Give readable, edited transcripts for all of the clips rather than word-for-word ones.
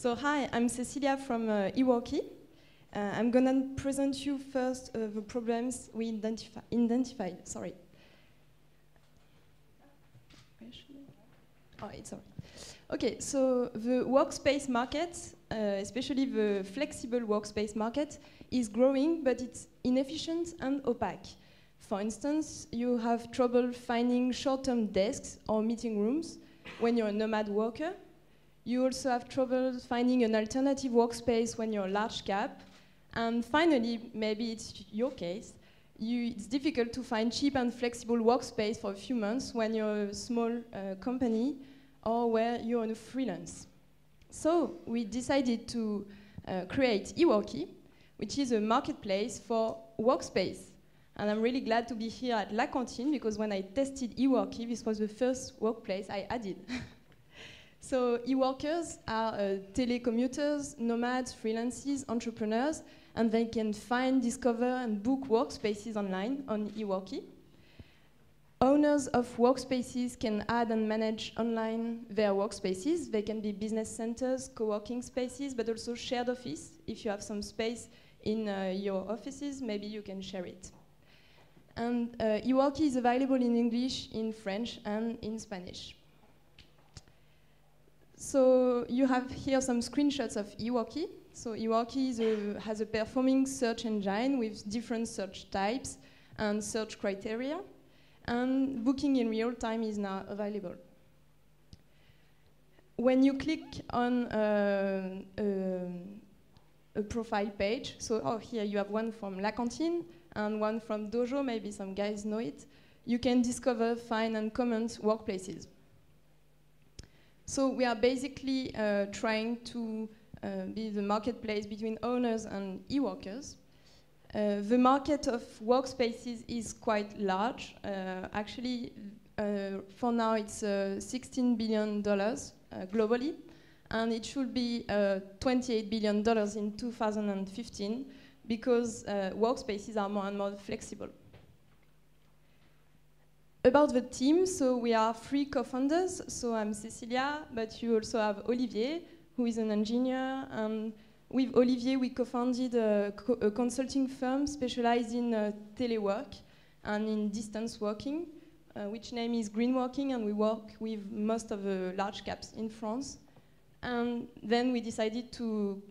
So hi, I'm Cecilia from EWORKY. I'm gonna present you first the problems we identified. Sorry. Oh, it's all right. Okay, so the workspace market, especially the flexible workspace market, is growing, but it's inefficient and opaque. For instance, you have trouble finding short-term desks or meeting rooms when you're a nomad worker. You also have trouble finding an alternative workspace when you're a large cap. And finally, maybe it's your case, it's difficult to find cheap and flexible workspace for a few months when you're a small company or where you're on a freelance. So we decided to create EWORKY, which is a marketplace for workspace. And I'm really glad to be here at La Cantine, because when I tested EWORKY, this was the first workplace I added. So e-workers are telecommuters, nomads, freelancers, entrepreneurs, and they can find, discover, and book workspaces online on EWORKY. Owners of workspaces can add and manage online their workspaces. They can be business centers, co-working spaces, but also shared office. If you have some space in your offices, maybe you can share it. And EWORKY is available in English, in French, and in Spanish. So you have here some screenshots of EWORKY. So EWORKY has a performing search engine with different search types and search criteria. And booking in real time is now available. When you click on a profile page, so here you have one from La Cantine and one from Dojo, maybe some guys know it, you can discover, find, and comment workplaces. So we are basically trying to be the marketplace between owners and e-workers. The market of workspaces is quite large. Actually, for now, it's $16 billion globally, and it should be $28 billion in 2015, because workspaces are more and more flexible. About the team, so we are 3 co-founders. So I'm Cecilia, but you also have Olivier, who is an engineer. And with Olivier, we co-founded a consulting firm specialized in telework and in distance working, which name is Green Working, and we work with most of the large caps in France. And then we decided to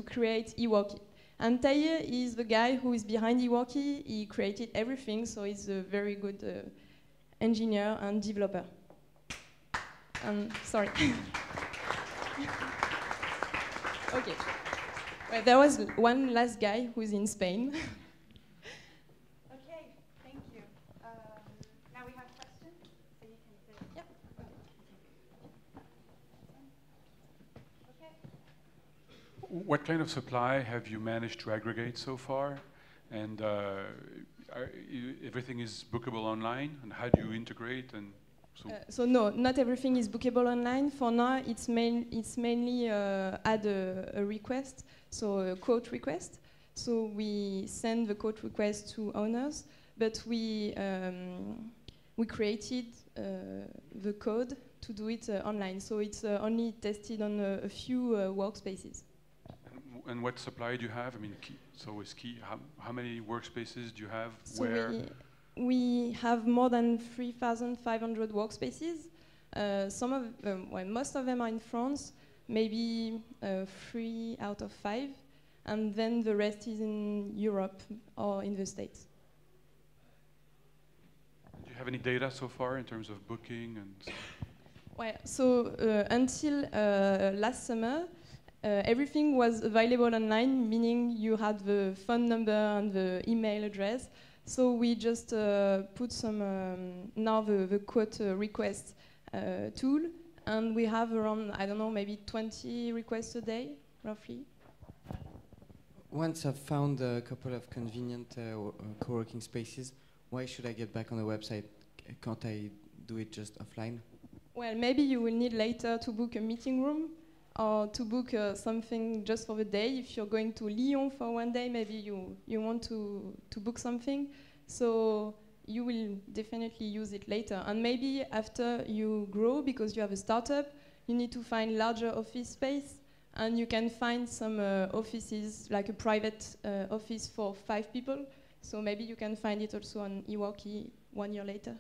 create EWORKY. And Tahir is the guy who is behind EWORKY. He created everything, so he's a very good engineer and developer. Sorry. Okay. Well, there was one last guy who's in Spain. Okay, thank you. Now we have questions, so you can say. Yeah. Okay. What kind of supply have you managed to aggregate so far? And everything is bookable online? And how do you integrate? And so no, not everything is bookable online. For now, it's mainly add a request, so a quote request. So we send the quote request to owners, but we created the code to do it online. So it's only tested on a few workspaces. And what supply do you have? I mean, it's always key. How many workspaces do you have? So where? We have more than 3,500 workspaces. Some of them, well, most of them are in France, maybe 3 out of 5, and then the rest is in Europe or in the States. Do you have any data so far in terms of booking and? Well, so until last summer, everything was available online, meaning you had the phone number and the email address. So we just put some, now the quote request tool, and we have around, I don't know, maybe 20 requests a day, roughly. Once I've found a couple of convenient co-working spaces, why should I get back on the website? Can't I do it just offline? Well, maybe you will need later to book a meeting room, or to book something just for the day. If you're going to Lyon for one day, maybe you want to book something. So you will definitely use it later. And maybe after you grow, because you have a startup, you need to find larger office space, and you can find some offices, like a private office for 5 people. So maybe you can find it also on EWORKY 1 year later.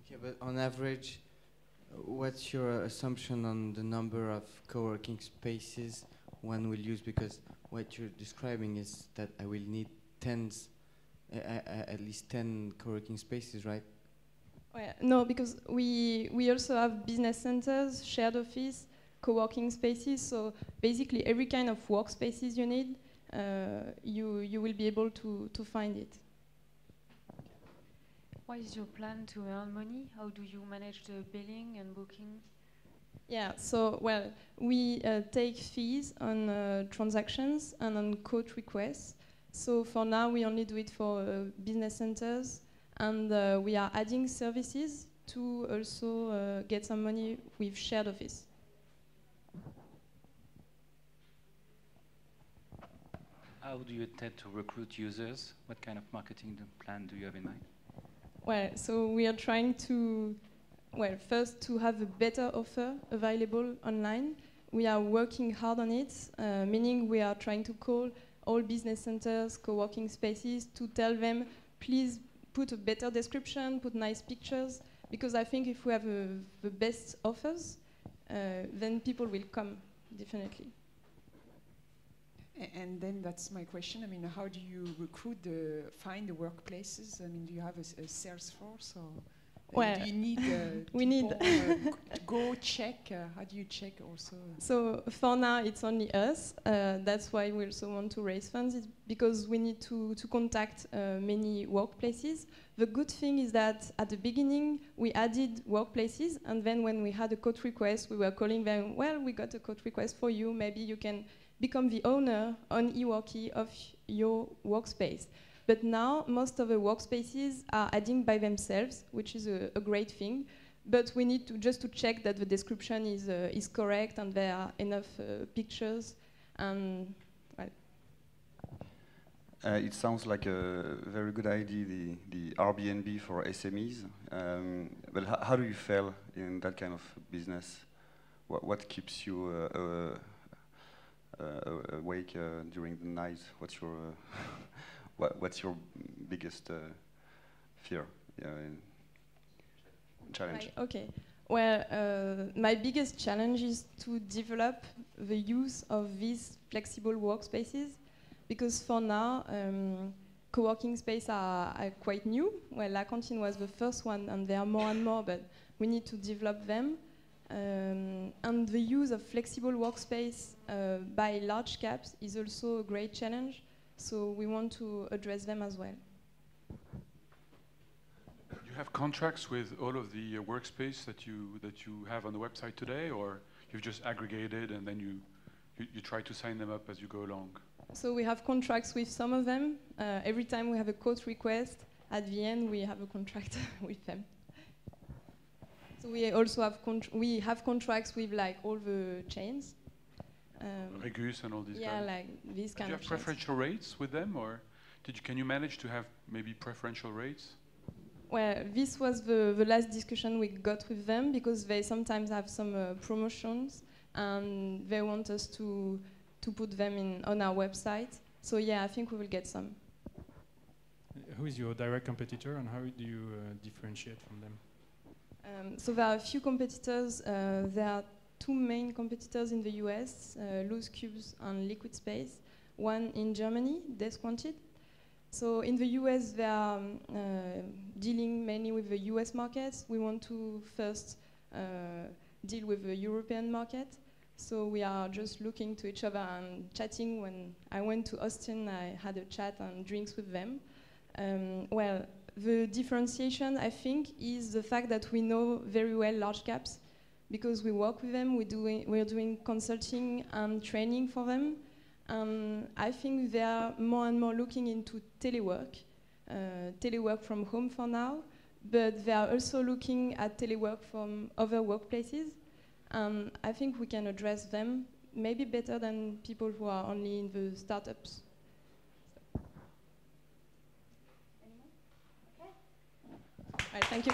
Okay, but on average, what's your assumption on the number of co-working spaces one will use? Because what you're describing is that I will need at least 10 co-working spaces, right? Well, no, because we also have business centers, shared office, co-working spaces. So basically, every kind of workspaces you need, you will be able to find it. What is your plan to earn money? How do you manage the billing and booking? Yeah, so, well, we take fees on transactions and on quote requests. So for now, we only do it for business centers, and we are adding services to also get some money with shared office. How do you intend to recruit users? What kind of marketing plan do you have in mind? Well, so we are trying to, well, first to have a better offer available online. We are working hard on it, meaning we are trying to call all business centers, co-working spaces, to tell them, please put a better description, put nice pictures, because I think if we have the best offers, then people will come, definitely. And then that's my question. I mean, how do you find the workplaces? I mean, do you have a sales force, or well, do you need we need to go check? How do you check also? So for now, it's only us. That's why we also want to raise funds, is because we need to contact many workplaces. The good thing is that at the beginning, we added workplaces, and then when we had a quote request, we were calling them, well, we got a quote request for you, maybe you can become the owner on EWORKY of your workspace. But now, most of the workspaces are adding by themselves, which is a great thing. But we need to just to check that the description is correct and there are enough pictures. And well. It sounds like a very good idea, the Airbnb for SMEs. But how do you fail in that kind of business? What keeps you awake during the night? What's your biggest fear, challenge? Right, okay. Well, my biggest challenge is to develop the use of these flexible workspaces, because for now, co-working spaces are quite new. Well, La Cantine was the first one, and there are more and more, but we need to develop them. And the use of flexible workspace by large caps is also a great challenge, so we want to address them as well. You have contracts with all of the workspace that you have on the website today, or you've just aggregated and then you try to sign them up as you go along? So we have contracts with some of them. Every time we have a quote request, at the end we have a contract with them. So we also have contracts with like all the chains. Regus and all these yeah, guys. like these kind of Do you have preferential rates with them, or can you manage to have maybe preferential rates? Well, this was the last discussion we got with them, because they sometimes have some promotions and they want us to put them on our website. So yeah, I think we will get some. Who is your direct competitor and how do you differentiate from them? So there are a few competitors. There are 2 main competitors in the US, Loose Cubes and Liquid Space. One in Germany, Desquanted. So in the US, they are dealing mainly with the US markets. We want to first deal with the European market. So we are just looking to each other and chatting. When I went to Austin, I had a chat and drinks with them. Well, the differentiation, I think, is the fact that we know very well large caps, because we work with them, we're doing consulting and training for them. I think they are more and more looking into telework from home for now, but they are also looking at telework from other workplaces. I think we can address them maybe better than people who are only in the startups. Anyone? Okay. All right, thank you.